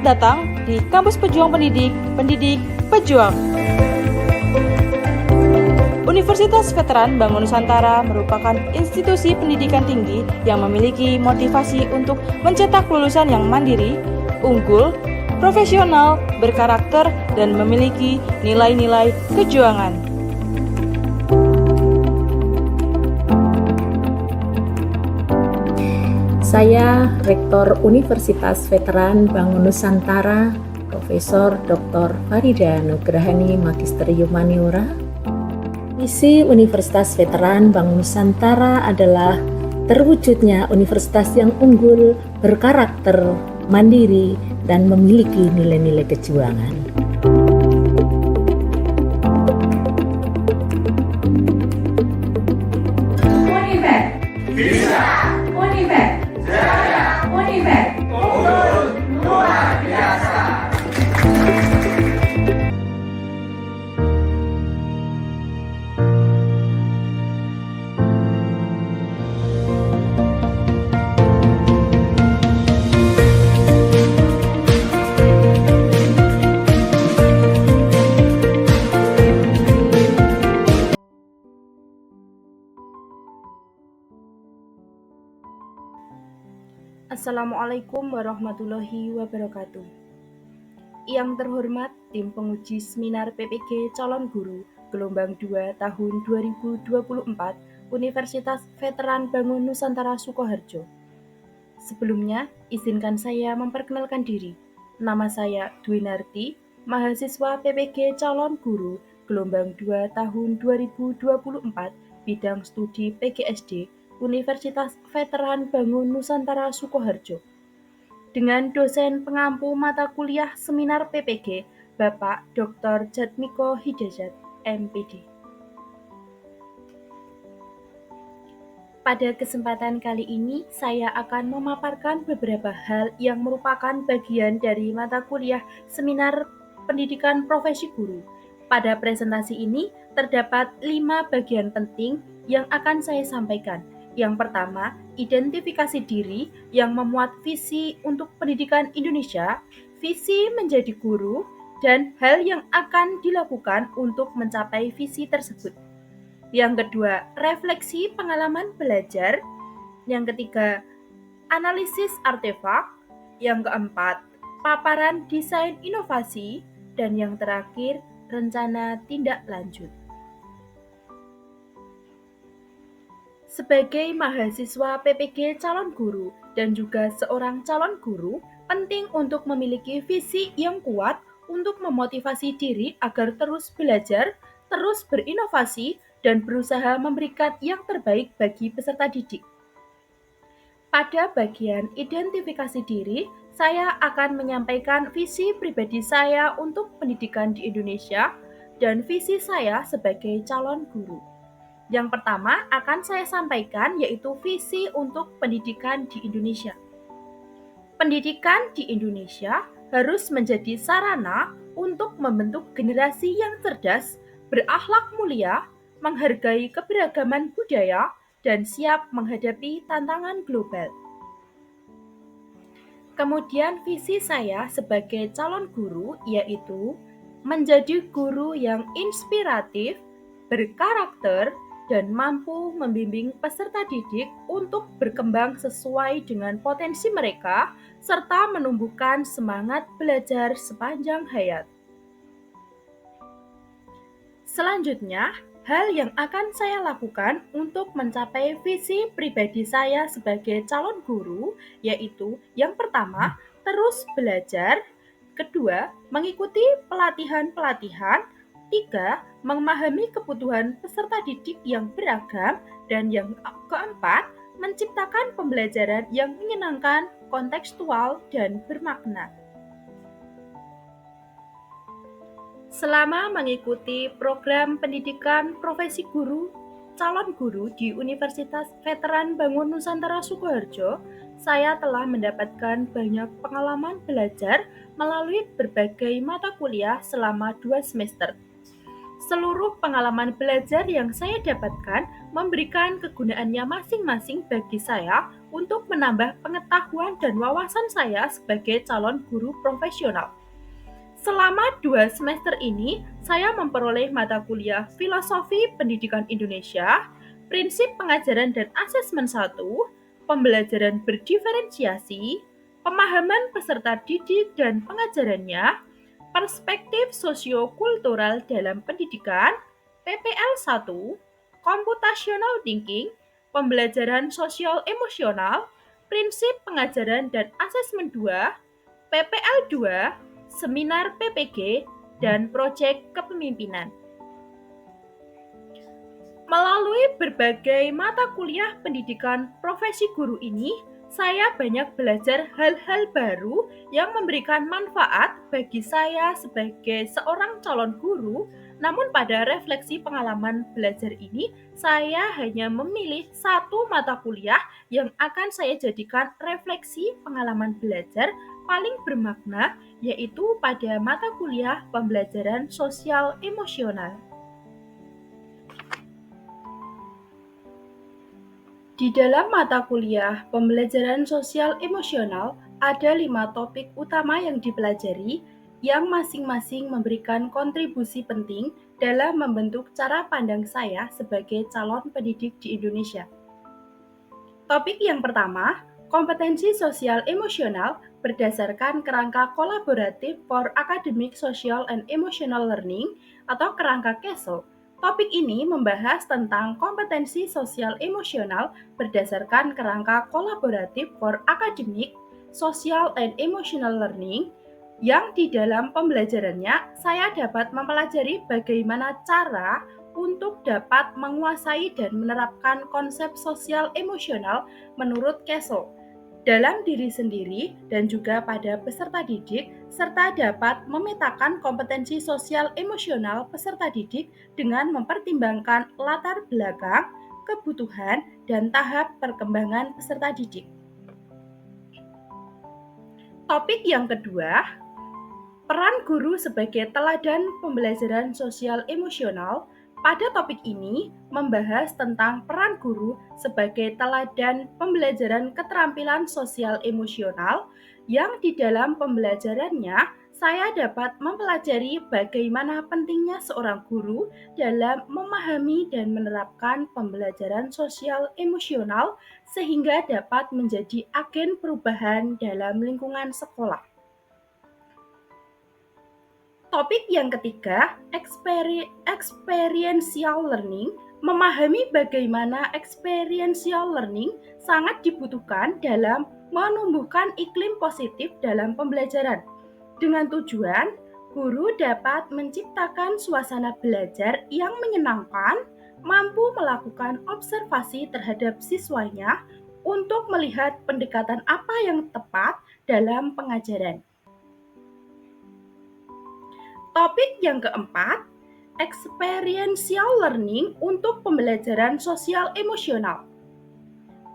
datang di Kampus Pejuang Pendidik, Pendidik Pejuang. Universitas Veteran Bangun Nusantara merupakan institusi pendidikan tinggi yang memiliki motivasi untuk mencetak lulusan yang mandiri, unggul, profesional, berkarakter, dan memiliki nilai-nilai kejuangan. Saya Rektor Universitas Veteran Bangun Nusantara, Profesor Dr. Farida Nugrahani Magister Humaniora. Misi Universitas Veteran Bangun Nusantara adalah terwujudnya universitas yang unggul, berkarakter, mandiri, dan memiliki nilai-nilai kejuangan. Univet bisa, Univet jaya, Univet unggul luar biasa. Assalamualaikum warahmatullahi wabarakatuh. Yang terhormat tim penguji seminar PPG Calon Guru Gelombang 2 tahun 2024 Universitas Veteran Bangun Nusantara Sukoharjo. Sebelumnya, izinkan saya memperkenalkan diri. Nama saya Dwi Narti, mahasiswa PPG Calon Guru Gelombang 2 tahun 2024 bidang studi PGSD Universitas Veteran Bangun Nusantara Sukoharjo. Dengan dosen pengampu mata kuliah seminar PPG, Bapak Dr. Jatmiko Hidayat, MPD. Pada kesempatan kali ini, saya akan memaparkan beberapa hal yang merupakan bagian dari mata kuliah seminar pendidikan profesi guru. Pada presentasi ini, terdapat 5 bagian penting yang akan saya sampaikan. Yang pertama, identifikasi diri yang memuat visi untuk pendidikan Indonesia, visi menjadi guru, dan hal yang akan dilakukan untuk mencapai visi tersebut. Yang kedua, refleksi pengalaman belajar. Yang ketiga, analisis artefak. Yang keempat, paparan desain inovasi. Dan yang terakhir, rencana tindak lanjut. Sebagai mahasiswa PPG calon guru dan juga seorang calon guru, penting untuk memiliki visi yang kuat untuk memotivasi diri agar terus belajar, terus berinovasi, dan berusaha memberikan yang terbaik bagi peserta didik. Pada bagian identifikasi diri, saya akan menyampaikan visi pribadi saya untuk pendidikan di Indonesia dan visi saya sebagai calon guru. Yang pertama akan saya sampaikan yaitu visi untuk pendidikan di Indonesia. Pendidikan di Indonesia harus menjadi sarana untuk membentuk generasi yang cerdas, berakhlak mulia, menghargai keberagaman budaya, dan siap menghadapi tantangan global. Kemudian visi saya sebagai calon guru yaitu menjadi guru yang inspiratif, berkarakter, dan mampu membimbing peserta didik untuk berkembang sesuai dengan potensi mereka serta menumbuhkan semangat belajar sepanjang hayat. Selanjutnya, hal yang akan saya lakukan untuk mencapai visi pribadi saya sebagai calon guru yaitu yang pertama, terus belajar, kedua, mengikuti pelatihan-pelatihan, 3. Memahami kebutuhan peserta didik yang beragam, dan yang keempat, menciptakan pembelajaran yang menyenangkan, kontekstual, dan bermakna. Selama mengikuti program pendidikan profesi guru, calon guru di Universitas Veteran Bangun Nusantara Sukoharjo, saya telah mendapatkan banyak pengalaman belajar melalui berbagai mata kuliah selama 2 semester. Seluruh pengalaman belajar yang saya dapatkan memberikan kegunaannya masing-masing bagi saya untuk menambah pengetahuan dan wawasan saya sebagai calon guru profesional. Selama 2 semester ini, saya memperoleh mata kuliah Filosofi Pendidikan Indonesia, Prinsip Pengajaran dan Asesmen 1, Pembelajaran Berdiferensiasi, Pemahaman Peserta Didik dan Pengajarannya, Perspektif Sosio-Kultural dalam Pendidikan, PPL 1, Computational Thinking, Pembelajaran Sosial Emosional, Prinsip Pengajaran dan Asesmen 2, PPL 2, Seminar PPG, dan Proyek Kepemimpinan. Melalui berbagai mata kuliah pendidikan profesi guru ini, saya banyak belajar hal-hal baru yang memberikan manfaat bagi saya sebagai seorang calon guru. Namun pada refleksi pengalaman belajar ini, saya hanya memilih satu mata kuliah yang akan saya jadikan refleksi pengalaman belajar paling bermakna, yaitu pada mata kuliah pembelajaran sosial emosional. Di dalam mata kuliah pembelajaran sosial emosional, ada 5 topik utama yang dipelajari yang masing-masing memberikan kontribusi penting dalam membentuk cara pandang saya sebagai calon pendidik di Indonesia. Topik yang pertama, kompetensi sosial emosional berdasarkan kerangka kolaboratif for academic, social, and emotional learning atau kerangka KESO. Topik ini membahas tentang kompetensi sosial emosional berdasarkan kerangka kolaboratif for academic, social, and emotional learning yang di dalam pembelajarannya saya dapat mempelajari bagaimana cara untuk dapat menguasai dan menerapkan konsep sosial emosional menurut KESO dalam diri sendiri dan juga pada peserta didik, serta dapat memetakan kompetensi sosial emosional peserta didik dengan mempertimbangkan latar belakang, kebutuhan, dan tahap perkembangan peserta didik. Topik yang kedua, peran guru sebagai teladan pembelajaran sosial emosional. Pada topik ini membahas tentang peran guru sebagai teladan pembelajaran keterampilan sosial emosional yang di dalam pembelajarannya saya dapat mempelajari bagaimana pentingnya seorang guru dalam memahami dan menerapkan pembelajaran sosial emosional sehingga dapat menjadi agen perubahan dalam lingkungan sekolah. Topik yang ketiga, experiential learning, memahami bagaimana experiential learning sangat dibutuhkan dalam menumbuhkan iklim positif dalam pembelajaran. Dengan tujuan, guru dapat menciptakan suasana belajar yang menyenangkan, mampu melakukan observasi terhadap siswanya untuk melihat pendekatan apa yang tepat dalam pengajaran. Topik yang keempat, experiential learning untuk pembelajaran sosial emosional.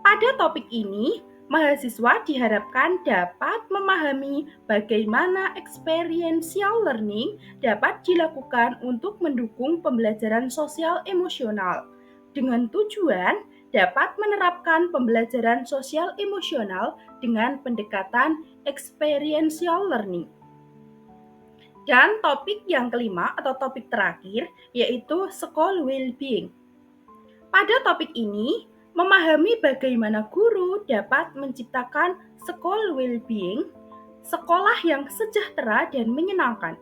Pada topik ini, mahasiswa diharapkan dapat memahami bagaimana experiential learning dapat dilakukan untuk mendukung pembelajaran sosial emosional, dengan tujuan dapat menerapkan pembelajaran sosial emosional dengan pendekatan experiential learning. Dan topik yang kelima atau topik terakhir yaitu school well-being. Pada topik ini, memahami bagaimana guru dapat menciptakan school well-being, sekolah yang sejahtera dan menyenangkan.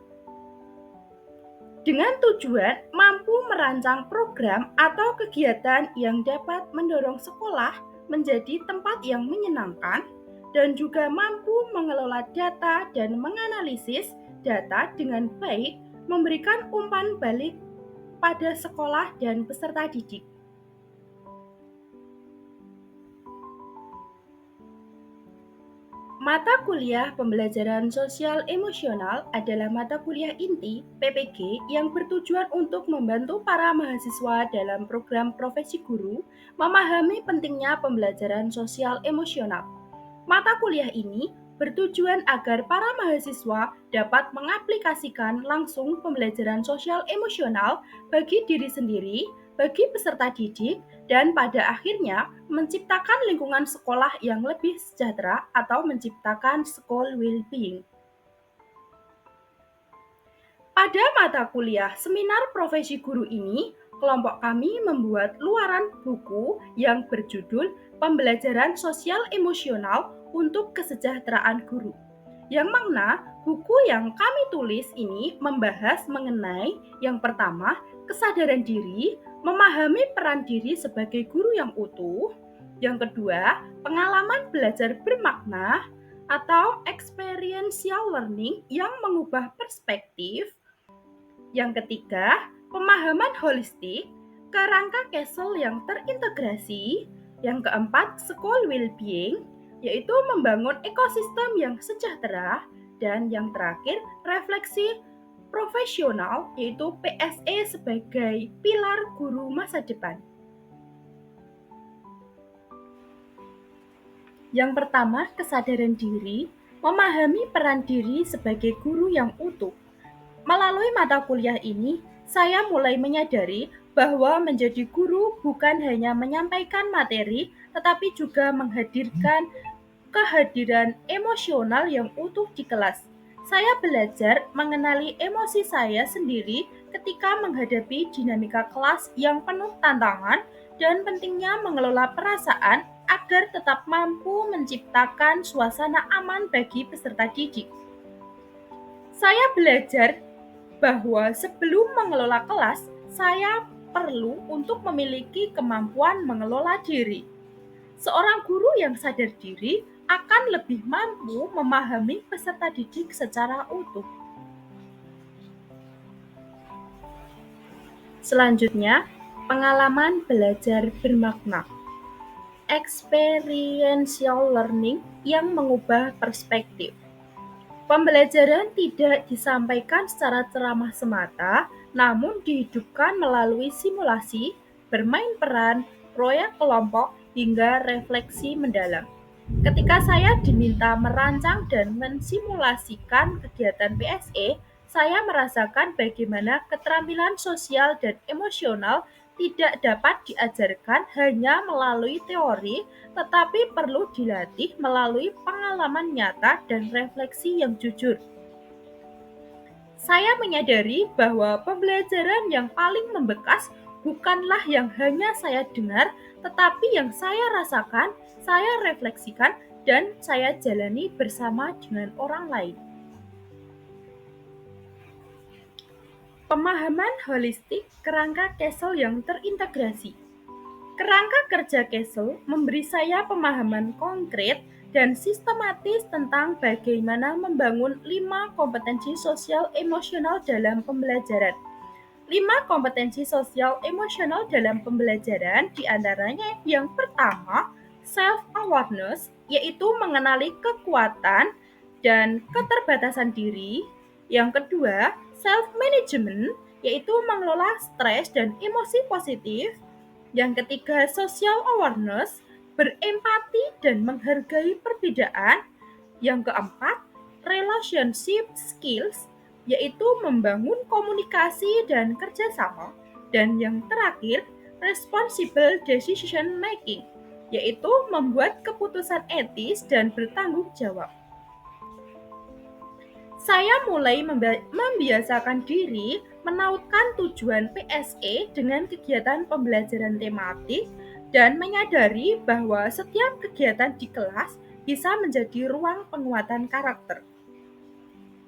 Dengan tujuan mampu merancang program atau kegiatan yang dapat mendorong sekolah menjadi tempat yang menyenangkan dan juga mampu mengelola data dan menganalisis data dengan baik, memberikan umpan balik pada sekolah dan peserta didik. Mata kuliah pembelajaran sosial emosional adalah mata kuliah inti PPG yang bertujuan untuk membantu para mahasiswa dalam program profesi guru memahami pentingnya pembelajaran sosial emosional. Mata kuliah ini bertujuan agar para mahasiswa dapat mengaplikasikan langsung pembelajaran sosial emosional bagi diri sendiri, bagi peserta didik, dan pada akhirnya menciptakan lingkungan sekolah yang lebih sejahtera atau menciptakan school well-being. Pada mata kuliah seminar profesi guru ini, kelompok kami membuat luaran buku yang berjudul Pembelajaran Sosial Emosional untuk Kesejahteraan Guru. Yang mana buku yang kami tulis ini membahas mengenai yang pertama, kesadaran diri, memahami peran diri sebagai guru yang utuh. Yang kedua, pengalaman belajar bermakna atau experiential learning yang mengubah perspektif. Yang ketiga, pemahaman holistik, kerangka Castle yang terintegrasi. Yang keempat, school well-being, yaitu membangun ekosistem yang sejahtera. Dan yang terakhir, refleksi profesional, yaitu PSE sebagai pilar guru masa depan. Yang pertama, kesadaran diri, memahami peran diri sebagai guru yang utuh. Melalui mata kuliah ini, saya mulai menyadari bahwa menjadi guru bukan hanya menyampaikan materi, tetapi juga menghadirkan kehadiran emosional yang utuh di kelas. Saya belajar mengenali emosi saya sendiri ketika menghadapi dinamika kelas yang penuh tantangan dan pentingnya mengelola perasaan agar tetap mampu menciptakan suasana aman bagi peserta didik. Saya belajar bahwa sebelum mengelola kelas, saya perlu untuk memiliki kemampuan mengelola diri. Seorang guru yang sadar diri akan lebih mampu memahami peserta didik secara utuh. Selanjutnya, pengalaman belajar bermakna. Experiential learning yang mengubah perspektif. Pembelajaran tidak disampaikan secara ceramah semata, namun dihidupkan melalui simulasi, bermain peran, proyek kelompok, hingga refleksi mendalam. Ketika saya diminta merancang dan mensimulasikan kegiatan PSE, saya merasakan bagaimana keterampilan sosial dan emosional tidak dapat diajarkan hanya melalui teori, tetapi perlu dilatih melalui pengalaman nyata dan refleksi yang jujur. Saya menyadari bahwa pembelajaran yang paling membekas bukanlah yang hanya saya dengar, tetapi yang saya rasakan, saya refleksikan, dan saya jalani bersama dengan orang lain. Pemahaman holistik kerangka Castle yang terintegrasi. Kerangka kerja Castle memberi saya pemahaman konkret dan sistematis tentang bagaimana membangun 5 kompetensi sosial emosional dalam pembelajaran. 5 kompetensi sosial emosional dalam pembelajaran diantaranya yang pertama, self-awareness, yaitu mengenali kekuatan dan keterbatasan diri. Yang kedua, self-management, yaitu mengelola stres dan emosi positif. Yang ketiga, social awareness, berempati dan menghargai perbedaan. Yang keempat, relationship skills, yaitu membangun komunikasi dan kerjasama. Dan yang terakhir, responsible decision making, yaitu membuat keputusan etis dan bertanggung jawab. Saya mulai membiasakan diri menautkan tujuan PSE dengan kegiatan pembelajaran tematik dan menyadari bahwa setiap kegiatan di kelas bisa menjadi ruang penguatan karakter.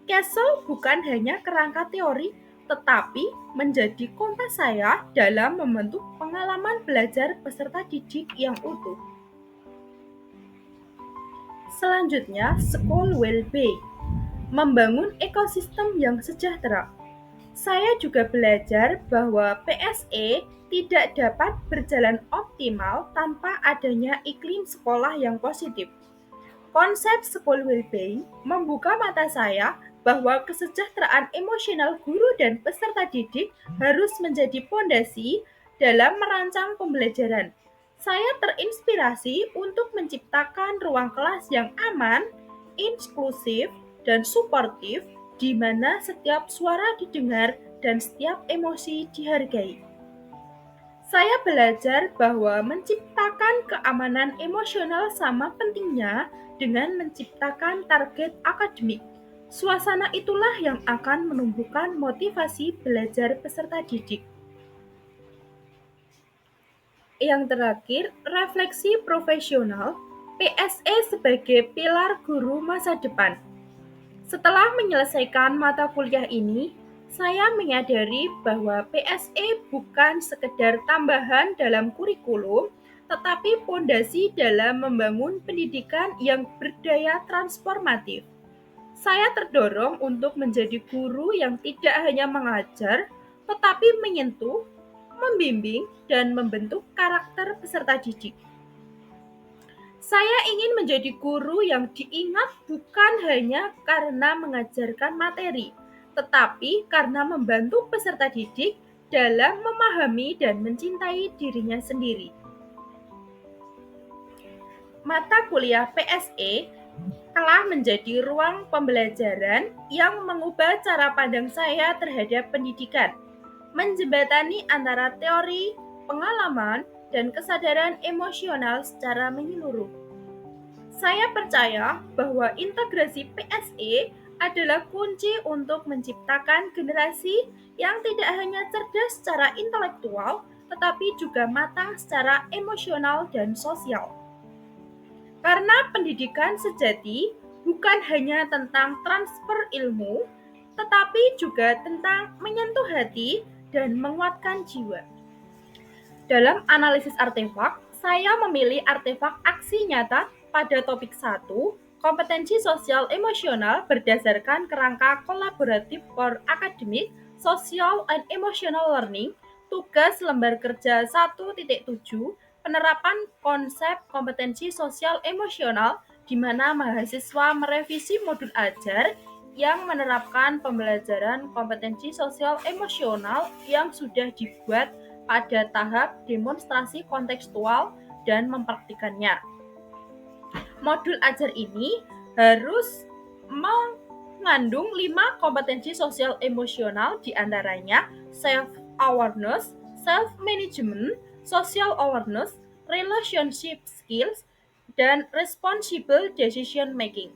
Castle bukan hanya kerangka teori, tetapi menjadi kompas saya dalam membentuk pengalaman belajar peserta didik yang utuh. Selanjutnya, school well-being, membangun ekosistem yang sejahtera. Saya juga belajar bahwa PSE tidak dapat berjalan optimal tanpa adanya iklim sekolah yang positif. Konsep school well-being membuka mata saya bahwa kesejahteraan emosional guru dan peserta didik harus menjadi fondasi dalam merancang pembelajaran. Saya terinspirasi untuk menciptakan ruang kelas yang aman, inklusif, dan suportif, di mana setiap suara didengar dan setiap emosi dihargai. Saya belajar bahwa menciptakan keamanan emosional sama pentingnya dengan menciptakan target akademik. Suasana itulah yang akan menumbuhkan motivasi belajar peserta didik. Yang terakhir, refleksi profesional, PSE sebagai pilar guru masa depan. Setelah menyelesaikan mata kuliah ini, saya menyadari bahwa PSE bukan sekedar tambahan dalam kurikulum, tetapi fondasi dalam membangun pendidikan yang berdaya transformatif. Saya terdorong untuk menjadi guru yang tidak hanya mengajar, tetapi menyentuh, membimbing, dan membentuk karakter peserta didik. Saya ingin menjadi guru yang diingat bukan hanya karena mengajarkan materi, tetapi karena membantu peserta didik dalam memahami dan mencintai dirinya sendiri. Mata kuliah PSE telah menjadi ruang pembelajaran yang mengubah cara pandang saya terhadap pendidikan, menjembatani antara teori, pengalaman, dan kesadaran emosional secara menyeluruh. Saya percaya bahwa integrasi PSE adalah kunci untuk menciptakan generasi yang tidak hanya cerdas secara intelektual, tetapi juga matang secara emosional dan sosial. Karena pendidikan sejati bukan hanya tentang transfer ilmu, tetapi juga tentang menyentuh hati dan menguatkan jiwa. Dalam analisis artefak, saya memilih artefak aksi nyata pada topik 1, kompetensi sosial emosional berdasarkan kerangka kolaboratif for academic, social, and emotional learning, tugas lembar kerja 1.7, penerapan konsep kompetensi sosial emosional di mana mahasiswa merevisi modul ajar yang menerapkan pembelajaran kompetensi sosial emosional yang sudah dibuat pada tahap demonstrasi kontekstual dan mempraktikannya. Modul ajar ini harus mengandung 5 kompetensi sosial emosional, diantaranya self-awareness, self-management, social awareness, relationship skills, dan responsible decision making.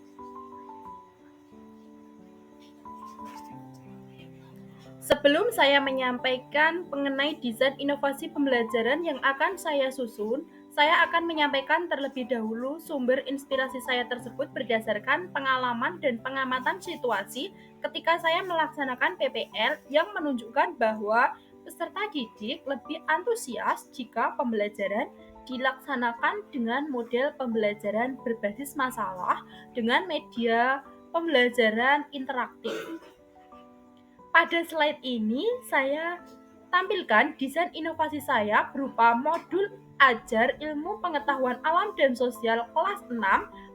Sebelum saya menyampaikan mengenai desain inovasi pembelajaran yang akan saya susun, saya akan menyampaikan terlebih dahulu sumber inspirasi saya tersebut berdasarkan pengalaman dan pengamatan situasi ketika saya melaksanakan PPL yang menunjukkan bahwa peserta didik lebih antusias jika pembelajaran dilaksanakan dengan model pembelajaran berbasis masalah dengan media pembelajaran interaktif. Pada slide ini saya tampilkan desain inovasi saya berupa modul ajar ilmu pengetahuan alam dan sosial kelas 6,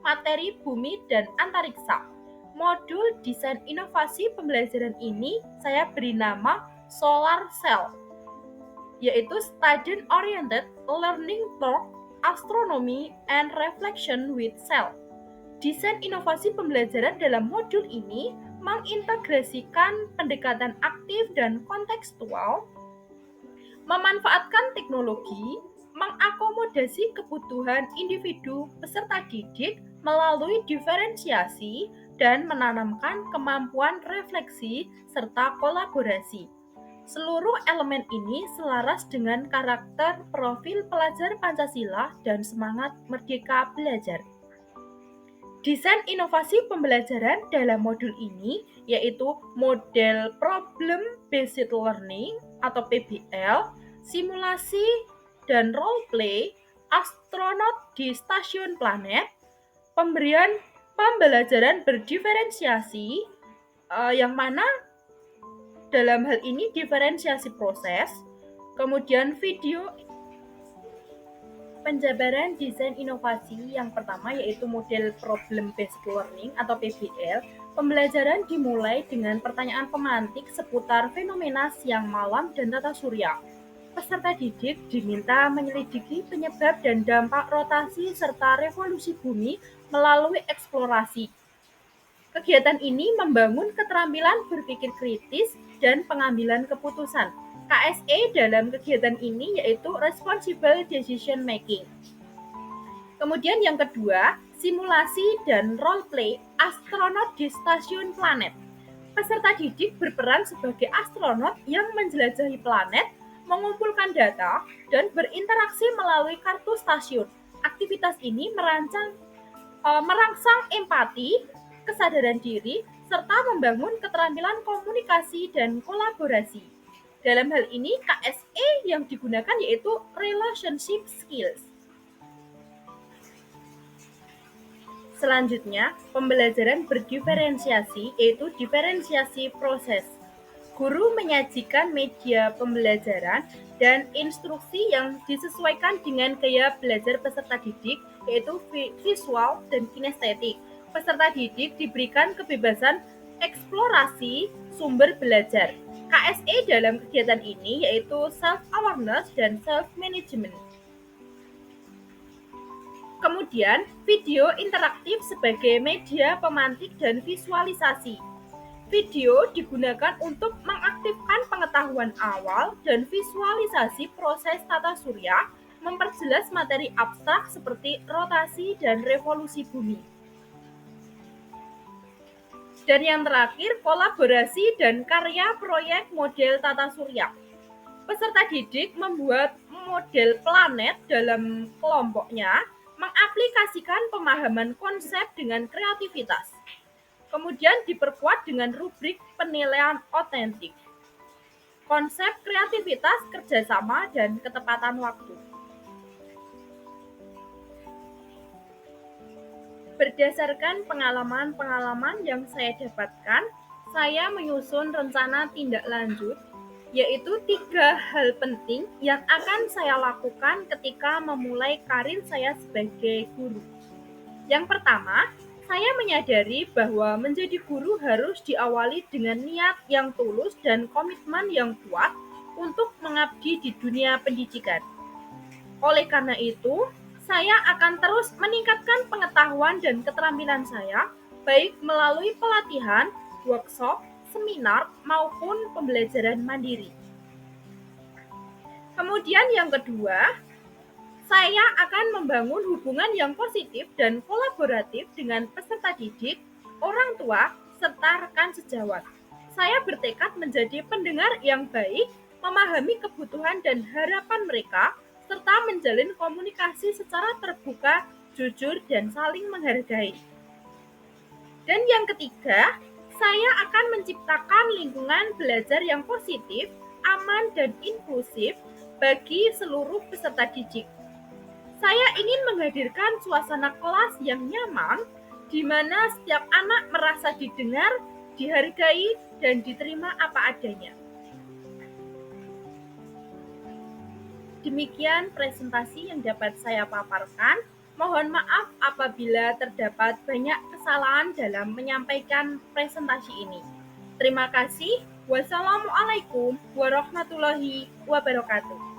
materi bumi dan antariksa. Modul desain inovasi pembelajaran ini saya beri nama Solar Cell, yaitu Student Oriented Learning Through Astronomy and Reflection with Cell. Desain inovasi pembelajaran dalam modul ini mengintegrasikan pendekatan aktif dan kontekstual, memanfaatkan teknologi, mengakomodasi kebutuhan individu peserta didik melalui diferensiasi, dan menanamkan kemampuan refleksi serta kolaborasi. Seluruh elemen ini selaras dengan karakter profil pelajar Pancasila dan semangat merdeka belajar. Desain inovasi pembelajaran dalam modul ini yaitu model Problem Based Learning atau PBL, simulasi dan role play, astronot di stasiun planet, pemberian pembelajaran berdiferensiasi, yang mana dalam hal ini diferensiasi proses, kemudian video penjabaran desain inovasi yang pertama yaitu model Problem Based Learning atau PBL. Pembelajaran dimulai dengan pertanyaan pemantik seputar fenomena siang malam dan tata surya. Peserta didik diminta menyelidiki penyebab dan dampak rotasi serta revolusi bumi melalui eksplorasi. Kegiatan ini membangun keterampilan berpikir kritis dan pengambilan keputusan. KSE dalam kegiatan ini yaitu Responsible Decision Making. Kemudian yang kedua, simulasi dan role play astronot di stasiun planet. Peserta didik berperan sebagai astronot yang menjelajahi planet, mengumpulkan data, dan berinteraksi melalui kartu stasiun. Aktivitas ini merangsang empati, kesadaran diri, serta membangun keterampilan komunikasi dan kolaborasi. Dalam hal ini, KSE yang digunakan yaitu Relationship Skills. Selanjutnya, pembelajaran berdiferensiasi yaitu diferensiasi proses. Guru menyajikan media pembelajaran dan instruksi yang disesuaikan dengan gaya belajar peserta didik yaitu visual dan kinestetik. Peserta didik diberikan kebebasan eksplorasi sumber belajar. KSE dalam kegiatan ini yaitu self-awareness dan self-management. Kemudian, video interaktif sebagai media pemantik dan visualisasi. Video digunakan untuk mengaktifkan pengetahuan awal dan visualisasi proses tata surya, memperjelas materi abstrak seperti rotasi dan revolusi bumi. Dan yang terakhir, kolaborasi dan karya proyek model tata surya. Peserta didik membuat model planet dalam kelompoknya, mengaplikasikan pemahaman konsep dengan kreativitas. Kemudian diperkuat dengan rubrik penilaian otentik. Konsep kreativitas, kerjasama, dan ketepatan waktu. Berdasarkan pengalaman-pengalaman yang saya dapatkan, saya menyusun rencana tindak lanjut yaitu 3 hal penting yang akan saya lakukan ketika memulai karir saya sebagai guru. Yang pertama, saya menyadari bahwa menjadi guru harus diawali dengan niat yang tulus dan komitmen yang kuat untuk mengabdi di dunia pendidikan. Oleh karena itu, saya akan terus meningkatkan pengetahuan dan keterampilan saya, baik melalui pelatihan, workshop, seminar, maupun pembelajaran mandiri. Kemudian yang kedua, saya akan membangun hubungan yang positif dan kolaboratif dengan peserta didik, orang tua, serta rekan sejawat. Saya bertekad menjadi pendengar yang baik, memahami kebutuhan dan harapan mereka, serta menjalin komunikasi secara terbuka, jujur, dan saling menghargai. Dan yang ketiga, saya akan menciptakan lingkungan belajar yang positif, aman, dan inklusif bagi seluruh peserta didik. Saya ingin menghadirkan suasana kelas yang nyaman, di mana setiap anak merasa didengar, dihargai, dan diterima apa adanya. Demikian presentasi yang dapat saya paparkan. Mohon maaf apabila terdapat banyak kesalahan dalam menyampaikan presentasi ini. Terima kasih. Wassalamualaikum warahmatullahi wabarakatuh.